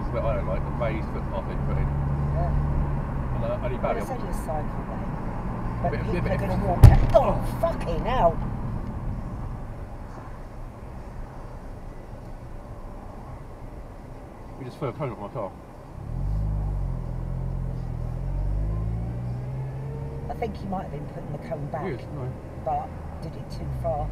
the bit I don't like, the raised footpath they put in. Yeah. And only Well, barely. it's only a cycle lane. But Bit- people bit- are going to walk out. Oh, fucking hell. We just threw a cone at my car. I think he might have been putting the cone back, Weird, no. but did it too far.